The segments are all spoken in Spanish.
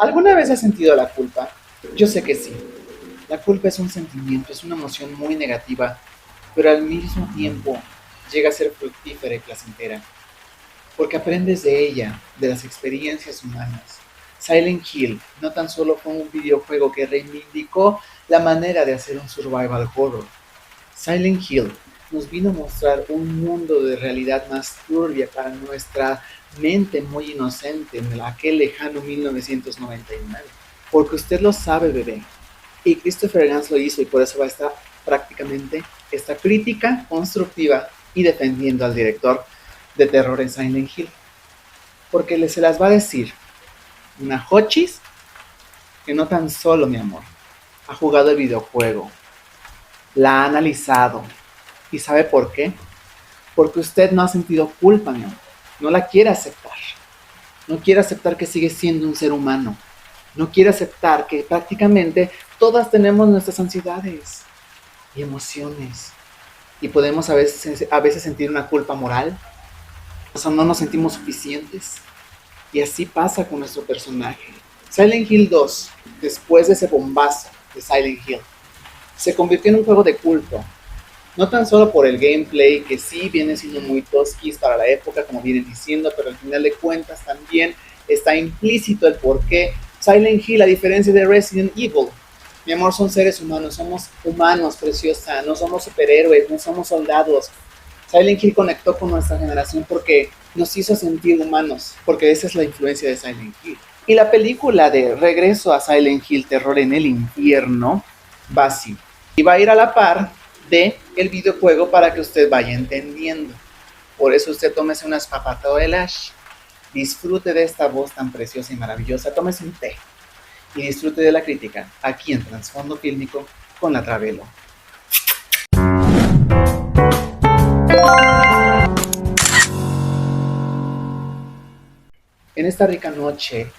¿Alguna vez has sentido la culpa? Yo sé que sí. La culpa es un sentimiento, es una emoción muy negativa, pero al mismo tiempo llega a ser fructífera y placentera, porque aprendes de ella, de las experiencias humanas. Silent Hill no tan solo fue un videojuego que reivindicó la manera de hacer un survival horror. Silent Hill nos vino a mostrar un mundo de realidad más turbia para nuestra mente muy inocente en aquel lejano 1999. Porque usted lo sabe, bebé. Y Christopher Gans lo hizo y por eso va a estar prácticamente esta crítica constructiva y defendiendo al director de terror en Silent Hill. Porque se las va a decir una Hochis que no tan solo, mi amor, ha jugado el videojuego, la ha analizado. ¿Y sabe por qué? Porque usted no ha sentido culpa, mi amor. No la quiere aceptar. No quiere aceptar que sigue siendo un ser humano. No quiere aceptar que prácticamente todas tenemos nuestras ansiedades y emociones. Y podemos a veces sentir una culpa moral. O sea, no nos sentimos suficientes. Y así pasa con nuestro personaje. Silent Hill 2, después de ese bombazo de Silent Hill, se convirtió en un juego de culto. No tan solo por el gameplay, que sí viene siendo muy tosquis para la época, como vienen diciendo, pero al final de cuentas también está implícito el por qué Silent Hill, a diferencia de Resident Evil, mi amor, son seres humanos, somos humanos, preciosa, no somos superhéroes, no somos soldados. Silent Hill conectó con nuestra generación porque nos hizo sentir humanos, porque esa es la influencia de Silent Hill. Y la película de Regreso a Silent Hill, Terror en el Infierno, va así. Y va a ir a la par de el videojuego para que usted vaya entendiendo. Por eso usted tómese unas papatoelas, disfrute de esta voz tan preciosa y maravillosa, tómese un té y disfrute de la crítica aquí en Trasfondo Fílmico con la Travelo. En esta rica noche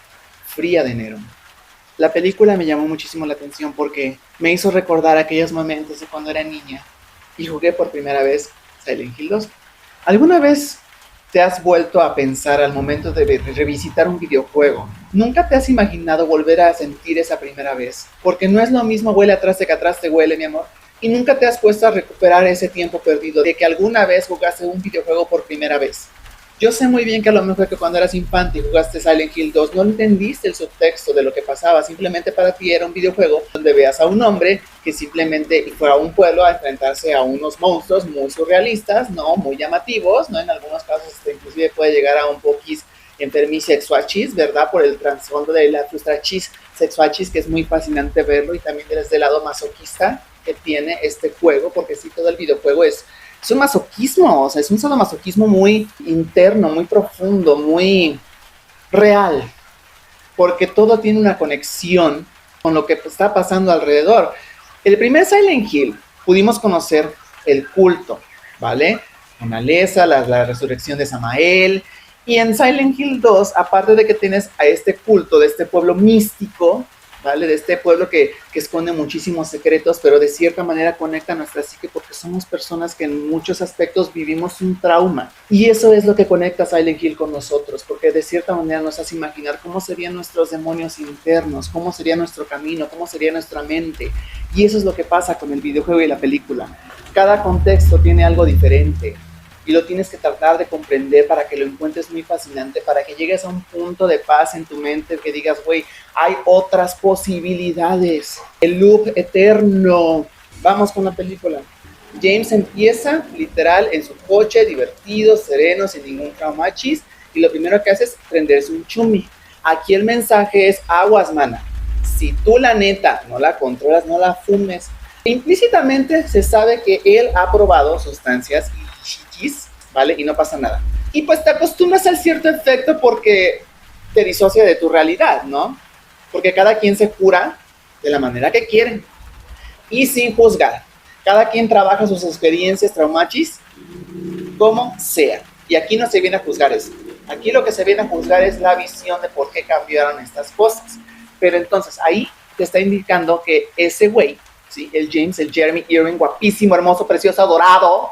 fría de enero, la película me llamó muchísimo la atención porque me hizo recordar aquellos momentos de cuando era niña y jugué por primera vez Silent Hill 2. ¿Alguna vez te has vuelto a pensar al momento de revisitar un videojuego? ¿Nunca te has imaginado volver a sentir esa primera vez? Porque no es lo mismo huele atrás de que atrás te huele, mi amor. Y nunca te has puesto a recuperar ese tiempo perdido de que alguna vez jugaste un videojuego por primera vez. Yo sé muy bien que a lo mejor que cuando eras infante y jugaste Silent Hill 2 no entendiste el subtexto de lo que pasaba, simplemente para ti era un videojuego donde veas a un hombre que simplemente fue a un pueblo a enfrentarse a unos monstruos muy surrealistas, no muy llamativos, no en algunos casos inclusive puede llegar a un poquis enfermiz sexuachis, ¿verdad? Por el trasfondo de la frustrachis sexuachis, que es muy fascinante verlo, y también desde el lado masoquista que tiene este juego, porque sí, todo el videojuego es un masoquismo, o sea, es un sadomasoquismo muy interno, muy profundo, muy real, porque todo tiene una conexión con lo que está pasando alrededor. El primer Silent Hill pudimos conocer el culto, ¿vale? Mona Lisa, la resurrección de Samael, y en Silent Hill 2, aparte de que tienes a este culto de este pueblo místico, ¿vale? De este pueblo que esconde muchísimos secretos, pero de cierta manera conecta nuestra psique porque somos personas que en muchos aspectos vivimos un trauma. Y eso es lo que conecta Silent Hill con nosotros, porque de cierta manera nos hace imaginar cómo serían nuestros demonios internos, cómo sería nuestro camino, cómo sería nuestra mente. Y eso es lo que pasa con el videojuego y la película. Cada contexto tiene algo diferente. Y lo tienes que tratar de comprender para que lo encuentres muy fascinante, para que llegues a un punto de paz en tu mente, que digas, güey, hay otras posibilidades. El loop eterno. Vamos con la película. James empieza, literal, en su coche, divertido, sereno, sin ningún traumachis, y lo primero que hace es prenderse un chumi. Aquí el mensaje es, aguas, mana. Si tú la neta no la controlas, no la fumes. Implícitamente se sabe que él ha probado sustancias chiquis, ¿vale? Y no pasa nada. Y pues te acostumbras al cierto efecto porque te disocia de tu realidad, ¿no? Porque cada quien se cura de la manera que quiere y sin juzgar. Cada quien trabaja sus experiencias traumachis como sea. Y aquí no se viene a juzgar eso. Aquí lo que se viene a juzgar es la visión de por qué cambiaron estas cosas. Pero entonces ahí te está indicando que ese güey, ¿sí? El James, el Jeremy Irving, guapísimo, hermoso, precioso, adorado,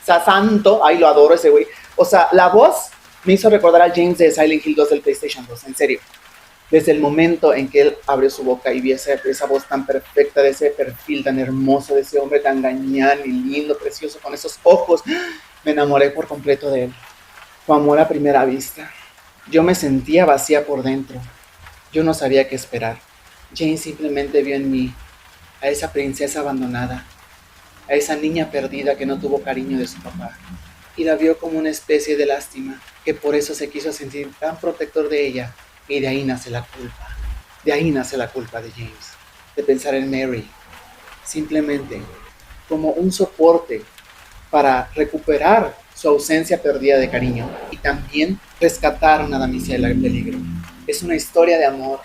santo, ay, lo adoro ese güey. O sea, la voz me hizo recordar al James de Silent Hill 2 del PlayStation 2, en serio. Desde el momento en que él abrió su boca y vi esa voz tan perfecta, de ese perfil tan hermoso, de ese hombre tan gañán y lindo, precioso, con esos ojos, me enamoré por completo de él. Fue amor a primera vista. Yo me sentía vacía por dentro. Yo no sabía qué esperar. Jane simplemente vio en mí a esa princesa abandonada, a esa niña perdida que no tuvo cariño de su papá, y la vio como una especie de lástima, que por eso se quiso sentir tan protector de ella, y de ahí nace la culpa. De ahí nace la culpa de James, de pensar en Mary, simplemente como un soporte para recuperar su ausencia perdida de cariño y también rescatar a una damisela en peligro. Es una historia de amor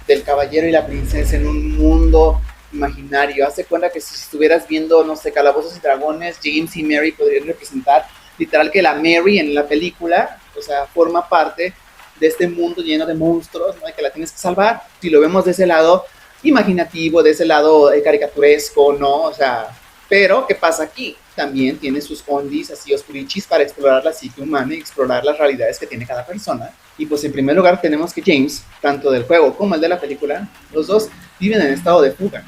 del caballero y la princesa en un mundo imaginario. Haz de cuenta que si estuvieras viendo, no sé, Calabozos y Dragones, James y Mary podrían representar literal que la Mary en la película, o sea, forma parte de este mundo lleno de monstruos, ¿no? Y que la tienes que salvar. Si lo vemos de ese lado imaginativo, de ese lado caricaturesco, ¿no? O sea, pero ¿qué pasa aquí? También tiene sus ondis así oscurichis para explorar la psique humana y explorar las realidades que tiene cada persona. Y pues en primer lugar tenemos que James, tanto del juego como el de la película, los dos viven en estado de fuga,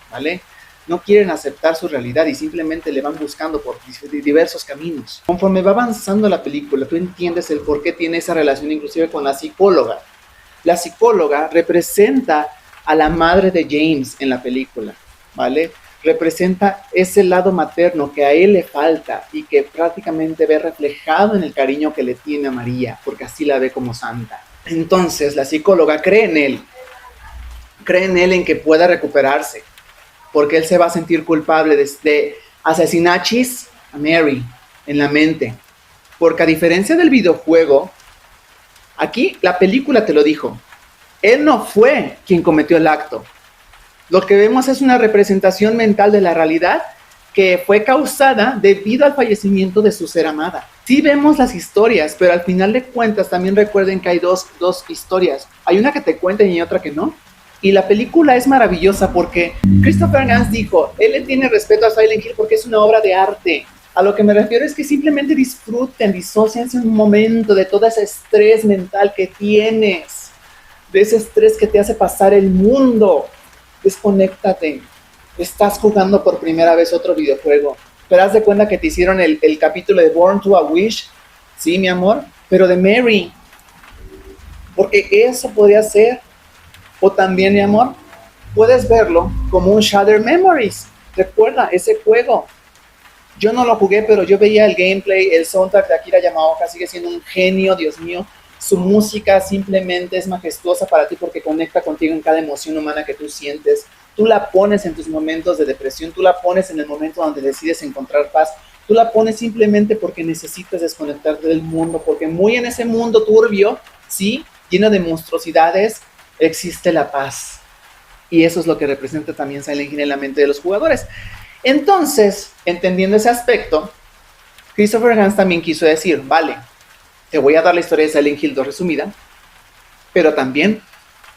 ¿vale? No quieren aceptar su realidad y simplemente le van buscando por diversos caminos. Conforme va avanzando la película, tú entiendes el por qué tiene esa relación inclusive con la psicóloga. La psicóloga representa a la madre de James en la película, ¿vale? Representa ese lado materno que a él le falta y que prácticamente ve reflejado en el cariño que le tiene a María, porque así la ve como santa. Entonces la psicóloga cree en él en que pueda recuperarse, porque él se va a sentir culpable de asesinachis a Mary en la mente. Porque a diferencia del videojuego, aquí la película te lo dijo, él no fue quien cometió el acto. Lo que vemos es una representación mental de la realidad que fue causada debido al fallecimiento de su ser amada. Sí vemos las historias, pero al final de cuentas también recuerden que hay dos historias. Hay una que te cuenta y otra que no. Y la película es maravillosa porque Christopher Gans dijo, él le tiene respeto a Silent Hill porque es una obra de arte. A lo que me refiero es que simplemente disfruten, disóciense un momento de todo ese estrés mental que tienes, de ese estrés que te hace pasar el mundo. Desconéctate. Estás jugando por primera vez otro videojuego, pero haz de cuenta que te hicieron el capítulo de Born to a Wish, sí, mi amor, pero de Mary, porque eso podría ser. O también, mi amor, puedes verlo como un Shattered Memories. Recuerda ese juego. Yo no lo jugué, pero yo veía el gameplay, el soundtrack de Akira Yamaoka sigue siendo un genio, Dios mío. Su música simplemente es majestuosa para ti porque conecta contigo en cada emoción humana que tú sientes. Tú la pones en tus momentos de depresión, tú la pones en el momento donde decides encontrar paz, tú la pones simplemente porque necesitas desconectarte del mundo, porque muy en ese mundo turbio, ¿sí? Lleno de monstruosidades, existe la paz. Y eso es lo que representa también Silent Hill en la mente de los jugadores. Entonces, entendiendo ese aspecto, Christopher Gans también quiso decir, vale, te voy a dar la historia de Silent Hill 2 resumida, pero también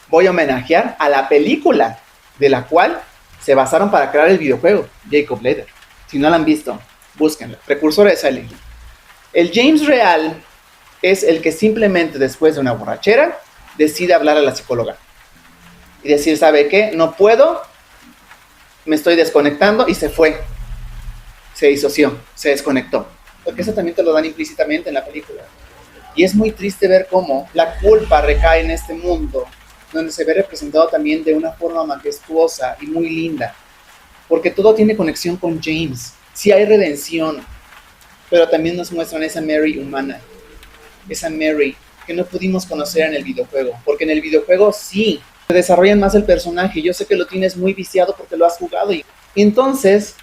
voy a homenajear a la película de la cual se basaron para crear el videojuego, Jacob Ledger. Si no la han visto, búsquenla, precursora de Silent Hill. El James real es el que simplemente después de una borrachera decide hablar a la psicóloga y decir, ¿sabe qué? No puedo, me estoy desconectando, y se fue, se disoció, se desconectó, porque eso también te lo dan implícitamente en la película. Y es muy triste ver cómo la culpa recae en este mundo, donde se ve representado también de una forma majestuosa y muy linda, porque todo tiene conexión con James. Sí hay redención, pero también nos muestran esa Mary humana, esa Mary que no pudimos conocer en el videojuego, porque en el videojuego sí se desarrollan más el personaje. Yo sé que lo tienes muy viciado porque lo has jugado, y entonces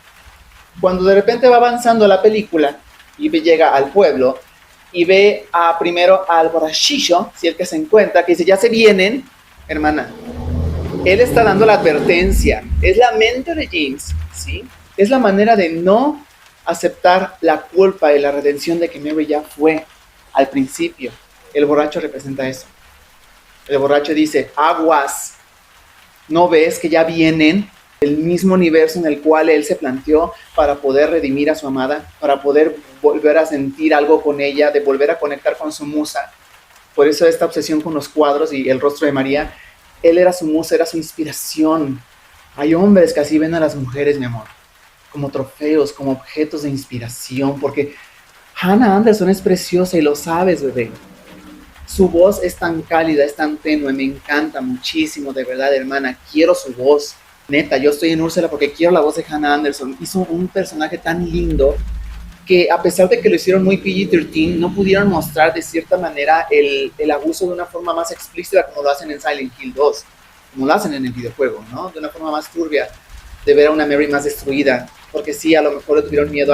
cuando de repente va avanzando la película y llega al pueblo y ve primero al borrachillo, si el que se encuentra, que dice, ya se vienen, hermana. Él está dando la advertencia. Es la mente de James, ¿sí? Es la manera de no aceptar la culpa y la redención de que Mary ya fue al principio. El borracho representa eso. El borracho dice, aguas, ¿no ves que ya vienen? El mismo universo en el cual él se planteó para poder redimir a su amada, para poder volver a sentir algo con ella, de volver a conectar con su musa. Por eso esta obsesión con los cuadros y el rostro de María Él era su musa, era su inspiración. Hay hombres que así ven a las mujeres, mi amor, como trofeos, como objetos de inspiración, porque Hannah Anderson es preciosa y lo sabes, bebé. Su voz es tan cálida, es tan tenue, me encanta muchísimo, de verdad, hermana. Quiero su voz. Neta, yo estoy en Úrsula porque quiero la voz de Hannah Anderson. Hizo un personaje tan lindo que a pesar de que lo hicieron muy PG-13, no pudieron mostrar de cierta manera el abuso de una forma más explícita como lo hacen en Silent Hill 2, como lo hacen en el videojuego, ¿no? De una forma más turbia, de ver a una Mary más destruida, porque sí, a lo mejor le tuvieron miedo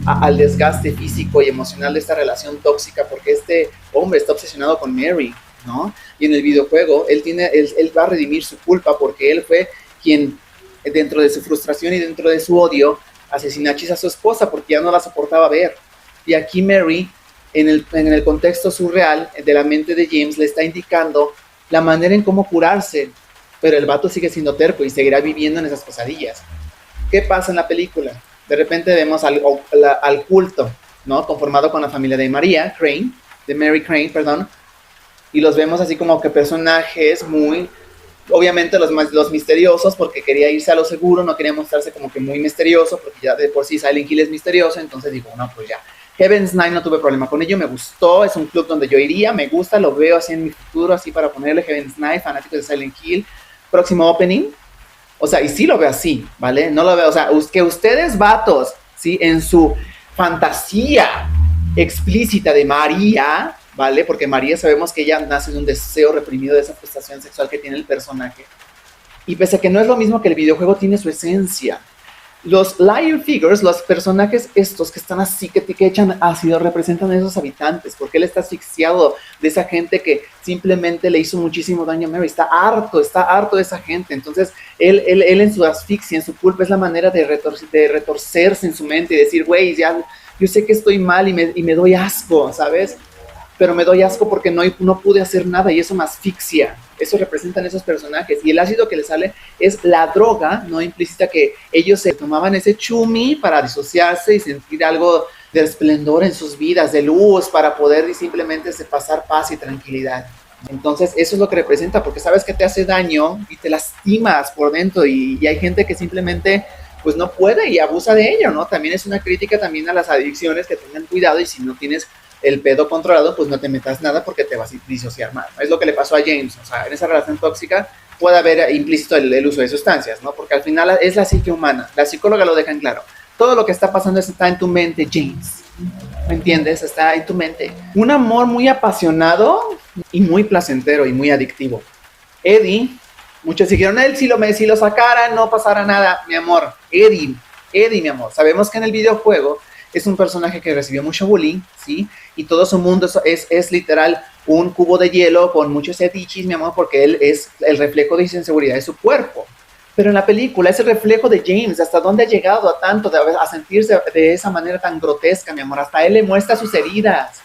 al desgaste físico y emocional de esta relación tóxica, porque este hombre está obsesionado con Mary, ¿no? Y en el videojuego él va a redimir su culpa porque él fue quien, dentro de su frustración y dentro de su odio, asesinó a su esposa porque ya no la soportaba ver. Y aquí Mary, en el contexto surreal de la mente de James, le está indicando la manera en cómo curarse, pero el vato sigue siendo terco y seguirá viviendo en esas pesadillas. ¿Qué pasa en la película? De repente vemos al culto, ¿no? Conformado con la familia de Mary Crane, perdón, y los vemos así como que personajes muy, obviamente los misteriosos, porque quería irse a lo seguro, no quería mostrarse como que muy misterioso, porque ya de por sí Silent Hill es misterioso, entonces digo, no, pues ya. Heaven's Nine no tuve problema con ello, me gustó, es un club donde yo iría, me gusta, lo veo así en mi futuro, así para ponerle Heaven's Nine, fanático de Silent Hill, próximo opening, o sea, y sí lo veo así, ¿vale? No lo veo, o sea, que ustedes, vatos, ¿sí? En su fantasía explícita de María, ¿vale? Porque María sabemos que ella nace de un deseo reprimido de esa frustración sexual que tiene el personaje. Y pese a que no es lo mismo que el videojuego, tiene su esencia. Los Liar Figures, los personajes estos que están así, que echan ácido, representan a esos habitantes, porque él está asfixiado de esa gente que simplemente le hizo muchísimo daño a Mary, está harto de esa gente. Entonces él en su asfixia, en su culpa, es la manera de retorcerse en su mente y decir, güey, ya, yo sé que estoy mal y me doy asco, ¿sabes? Pero me doy asco porque no pude hacer nada y eso me asfixia. Eso representan esos personajes. Y el ácido que le sale es la droga, no implícita, que ellos se tomaban ese chumi para disociarse y sentir algo de esplendor en sus vidas, de luz, para poder simplemente pasar paz y tranquilidad. Entonces eso es lo que representa, porque sabes que te hace daño y te lastimas por dentro y hay gente que simplemente pues no puede y abusa de ello, ¿no? También es una crítica también a las adicciones, que tengan cuidado, y si no tienes el pedo controlado, pues no te metas nada porque te vas a disociar más. Es lo que le pasó a James, o sea, en esa relación tóxica puede haber implícito el uso de sustancias, ¿no? Porque al final es la psique humana, la psicóloga lo deja en claro. Todo lo que está pasando está en tu mente, James. ¿Me entiendes? Está en tu mente. Un amor muy apasionado y muy placentero y muy adictivo. Eddie, muchos dijeron, él si lo sacara no pasara nada, mi amor. Eddie, mi amor. Sabemos que en el videojuego es un personaje que recibió mucho bullying, ¿sí? Y todo su mundo es literal un cubo de hielo con muchos edichis, mi amor, porque él es el reflejo de inseguridad de su cuerpo. Pero en la película es el reflejo de James, hasta dónde ha llegado a tanto, a sentirse de esa manera tan grotesca, mi amor. Hasta él le muestra sus heridas.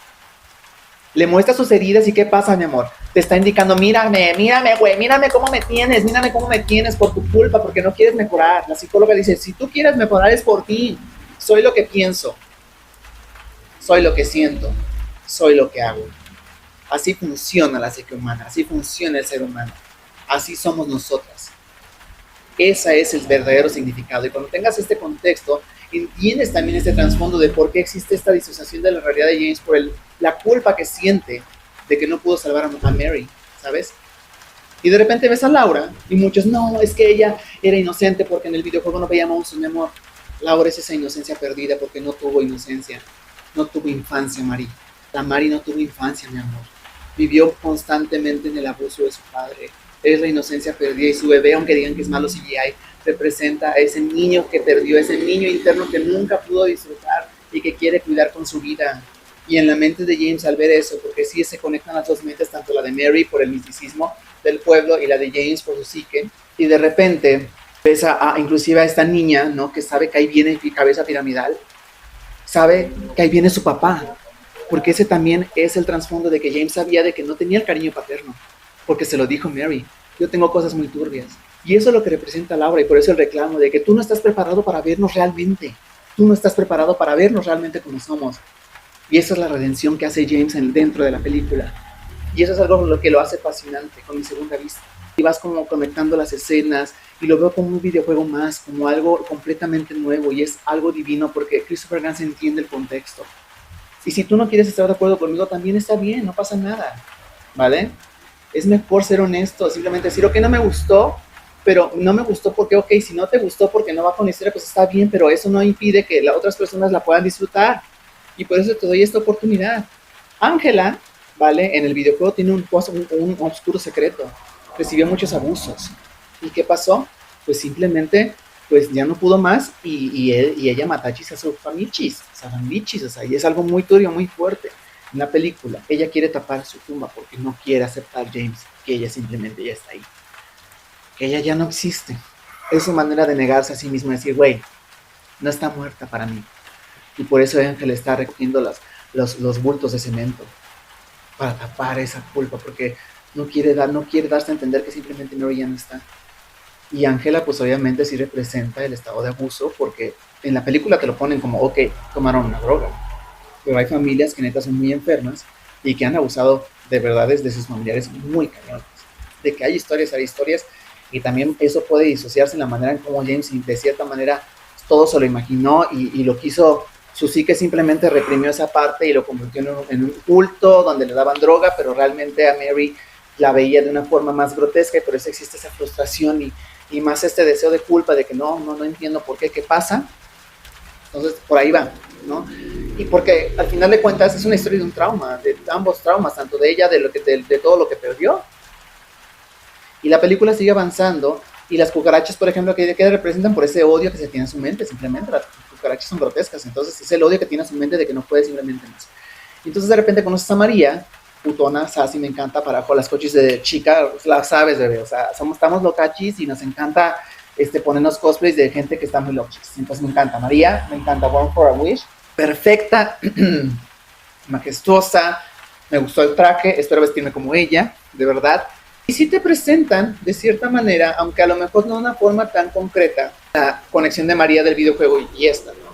Le muestra sus heridas y ¿qué pasa, mi amor? Te está indicando, mírame, güey, mírame cómo me tienes por tu culpa, porque no quieres mejorar. La psicóloga dice, si tú quieres mejorar es por ti. Soy lo que pienso, soy lo que siento, soy lo que hago. Así funciona la psique humana, así funciona el ser humano, así somos nosotras. Ese es el verdadero significado. Y cuando tengas este contexto, entiendes también este trasfondo de por qué existe esta disociación de la realidad de James por la culpa que siente de que no pudo salvar a Mary, ¿sabes? Y de repente ves a Laura y muchos, no, es que ella era inocente porque en el videojuego no veía monstruos, mi amor. Laura es esa inocencia perdida porque no tuvo inocencia, no tuvo infancia, Mari. La Mari no tuvo infancia, mi amor. Vivió constantemente en el abuso de su padre. Es la inocencia perdida y su bebé, aunque digan que es malo CGI, representa a ese niño que perdió, ese niño interno que nunca pudo disfrutar y que quiere cuidar con su vida. Y en la mente de James, al ver eso, porque sí se conectan las dos mentes, tanto la de Mary por el misticismo del pueblo y la de James por su psique, y de repente ves inclusive a esta niña, ¿no? Que sabe que ahí viene cabeza piramidal, sabe que ahí viene su papá, porque ese también es el trasfondo de que James sabía de que no tenía el cariño paterno, porque se lo dijo Mary, yo tengo cosas muy turbias, y eso es lo que representa Laura, y por eso el reclamo de que tú no estás preparado para vernos realmente, tú no estás preparado para vernos realmente como somos, y esa es la redención que hace James dentro de la película, y eso es algo lo que lo hace apasionante con Mi Segunda Vista. y vas como conectando las escenas y lo veo como un videojuego más, como algo completamente nuevo y es algo divino porque Christopher Gans entiende el contexto. Y si tú no quieres estar de acuerdo conmigo, también está bien, no pasa nada, ¿vale? Es mejor ser honesto, simplemente decir, ok, no me gustó, pero no me gustó porque, ok, si no te gustó porque no va con la historia, pues está bien, pero eso no impide que las otras personas la puedan disfrutar. Y por eso te doy esta oportunidad. Ángela, ¿vale? En el videojuego tiene un oscuro secreto. Recibió muchos abusos. ¿Y qué pasó? Pues simplemente, pues ya no pudo más y ella matachis a sus famichis, o sea, y es algo muy turbio, muy fuerte. En la película, ella quiere tapar su tumba porque no quiere aceptar James, que ella simplemente ya está ahí. Que ella ya no existe. Es su manera de negarse a sí misma, decir, güey, no está muerta para mí. Y por eso Ángel está recogiendo los bultos de cemento para tapar esa culpa, porque no quiere darse a entender que simplemente Mary ya no está. Y Ángela, pues obviamente sí representa el estado de abuso, porque en la película te lo ponen como, ok, tomaron una droga, pero hay familias que neta son muy enfermas y que han abusado de verdades de sus familiares muy cañones. De que hay historias, y también eso puede disociarse en la manera en cómo James, de cierta manera, todo se lo imaginó y lo quiso. Su psique simplemente reprimió esa parte y lo convirtió en un culto donde le daban droga, pero realmente a Mary la veía de una forma más grotesca y por eso existe esa frustración y más este deseo de culpa de que no entiendo por qué pasa. Entonces, por ahí va, ¿no? Y porque al final de cuentas es una historia de un trauma, de ambos traumas, tanto de ella, de todo lo que perdió. Y la película sigue avanzando y las cucarachas, por ejemplo, que representan por ese odio que se tiene en su mente, simplemente las cucarachas son grotescas, entonces es el odio que tiene en su mente de que no puede simplemente más. Y entonces de repente conoces a María, putona, sassy, me encanta, para con las cochis de chica, la sabes, bebé, o sea, estamos locachis y nos encanta ponernos cosplays de gente que está muy lochis. Entonces me encanta María, me encanta Born for a Wish, perfecta, majestuosa, me gustó el traje, espero vestirme como ella, de verdad. Y sí te presentan, de cierta manera, aunque a lo mejor no de una forma tan concreta, la conexión de María del videojuego y esta, ¿no?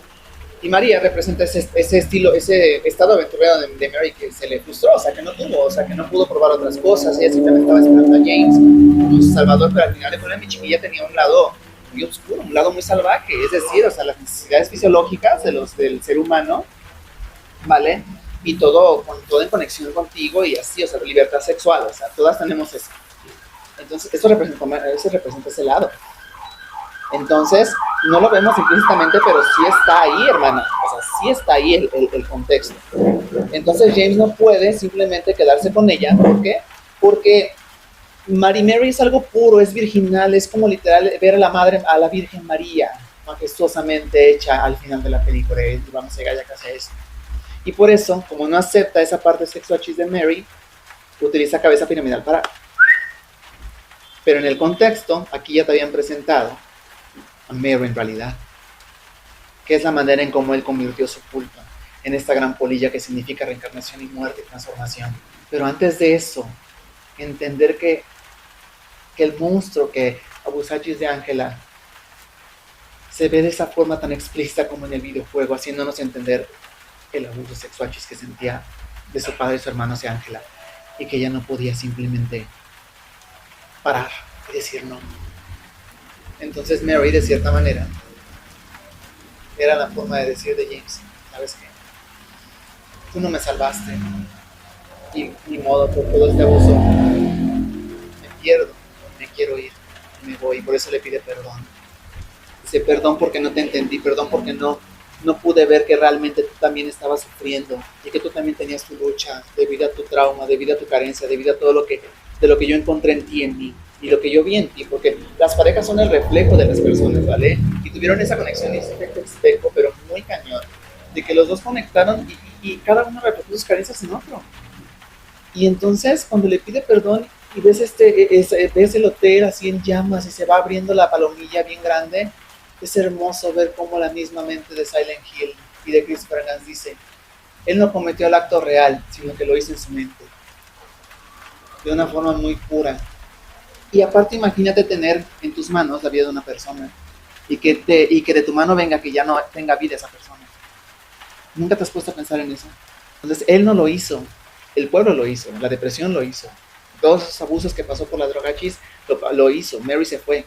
Y María representa ese estilo, ese estado aventurero de Mary que se le frustró, o sea, que no tuvo, o sea, que no pudo probar otras cosas, ella simplemente estaba esperando a James como su salvador, pero al final de cuentas mi chiquilla tenía un lado muy oscuro, un lado muy salvaje, es decir, o sea, las necesidades fisiológicas del ser humano, ¿vale? Y todo en conexión contigo y así, o sea, libertad sexual, o sea, todas tenemos eso. Entonces, eso representa ese lado. Entonces, no lo vemos implícitamente, pero sí está ahí, hermana. O sea, sí está ahí el contexto. Entonces, James no puede simplemente quedarse con ella. ¿Por qué? Porque Mary es algo puro, es virginal, es como literal ver a la madre, a la Virgen María, majestuosamente hecha al final de la película. Y vamos a llegar ya casi a eso. Y por eso, como no acepta esa parte sexual de Mary, utiliza cabeza piramidal para... Pero en el contexto, aquí ya te habían presentado a Mary en realidad, que es la manera en cómo él convirtió su culpa en esta gran polilla que significa reencarnación y muerte y transformación. Pero antes de eso, entender que el monstruo que Abusachis de Ángela se ve de esa forma tan explícita como en el videojuego, haciéndonos entender el abuso sexual que sentía de su padre y su hermano hacia Ángela, y que ella no podía simplemente parar y decir no. Entonces Mary, de cierta manera, era la forma de decir de James, ¿sabes qué? Tú no me salvaste, y ni modo, por todo este abuso me pierdo, me quiero ir, me voy, y por eso le pide perdón. Dice, perdón porque no te entendí, perdón porque no pude ver que realmente tú también estabas sufriendo y que tú también tenías tu lucha debido a tu trauma, debido a tu carencia, debido a todo lo que yo encontré en ti, en mí, y lo que yo vi en ti, porque las parejas son el reflejo de las personas, ¿vale? Y tuvieron esa conexión y ese efecto espejo, pero muy cañón, de que los dos conectaron y cada uno reflejó sus carencias en otro. Y entonces, cuando le pide perdón y ves ves el hotel así en llamas y se va abriendo la palomilla bien grande, es hermoso ver cómo la misma mente de Silent Hill y de Christopher Gans dice, él no cometió el acto real, sino que lo hizo en su mente, de una forma muy pura. Y aparte, imagínate tener en tus manos la vida de una persona y que de tu mano venga que ya no tenga vida esa persona. ¿Nunca te has puesto a pensar en eso? Entonces, él no lo hizo, el pueblo lo hizo, la depresión lo hizo. todos esos abusos que pasó por la drogachis, lo hizo. Mary se fue.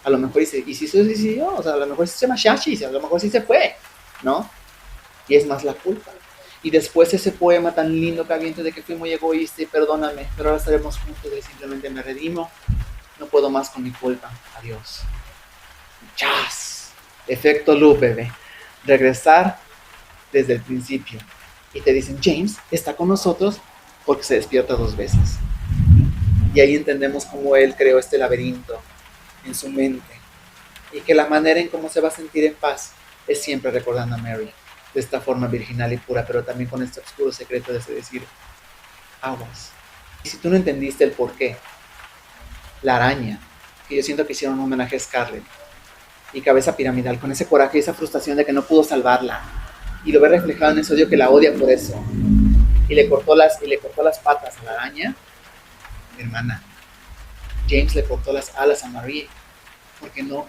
A lo mejor dice, y si se decidió, o sea, a lo mejor sí se llama Shashi, a lo mejor sí se fue, ¿no? Y es más la culpa. Y después ese poema tan lindo que aviento de que fui muy egoísta y perdóname, pero ahora estaremos juntos y simplemente me redimo. No puedo más con mi culpa. Adiós. ¡Chas! Efecto loop, bebé. Regresar desde el principio. Y te dicen, James está con nosotros porque se despierta 2 veces. Y ahí entendemos cómo él creó este laberinto en su mente. Y que la manera en cómo se va a sentir en paz es siempre recordando a Mary. De esta forma virginal y pura, pero también con este oscuro secreto de decir, aguas. Y si tú no entendiste el por qué, la araña, que yo siento que hicieron un homenaje a Scarlett, y Cabeza Piramidal, con ese coraje y esa frustración de que no pudo salvarla, y lo ve reflejado en ese odio que la odia por eso, y le cortó las patas a la araña, mi hermana, James le cortó las alas a Marie, porque no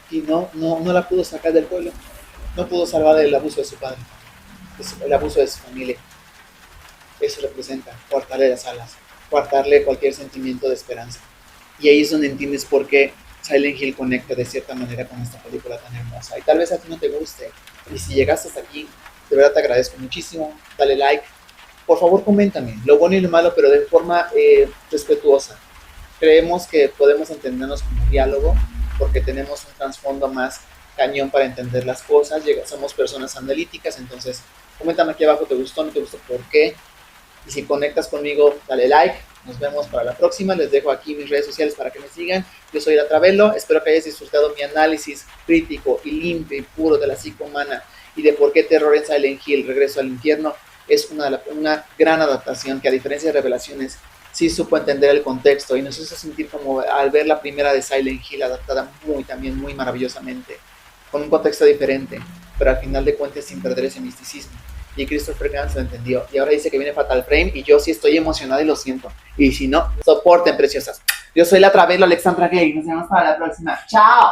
la pudo sacar del pueblo, no pudo salvar del abuso de su padre, el abuso de su familia. Eso representa cortarle las alas, cortarle cualquier sentimiento de esperanza. Y ahí es donde entiendes por qué Silent Hill conecta de cierta manera con esta película tan hermosa. Y tal vez a ti no te guste. Y si llegaste hasta aquí, de verdad te agradezco muchísimo. Dale like. Por favor, coméntame lo bueno y lo malo, pero de forma respetuosa. Creemos que podemos entendernos como diálogo porque tenemos un trasfondo más cañón para entender las cosas. Somos personas analíticas, entonces coméntame aquí abajo, ¿te gustó? ¿No te gustó? ¿Por qué? Y si conectas conmigo, dale like. Nos vemos para la próxima. Les dejo aquí mis redes sociales para que me sigan. Yo soy La Travelo. Espero que hayas disfrutado mi análisis crítico y limpio y puro de la psique humana y de por qué Terror en Silent Hill, Regreso al Infierno, es una gran adaptación que, a diferencia de Revelaciones, sí supo entender el contexto y nos hizo sentir como al ver la primera de Silent Hill adaptada también muy maravillosamente, con un contexto diferente, pero al final de cuentas sin perder ese misticismo. Y Christopher Gans lo entendió. Y ahora dice que viene Fatal Frame y yo sí estoy emocionada y lo siento. Y si no, soporten, preciosas. Yo soy La Travelo, Alexandra Gay. Nos vemos para la próxima. ¡Chao!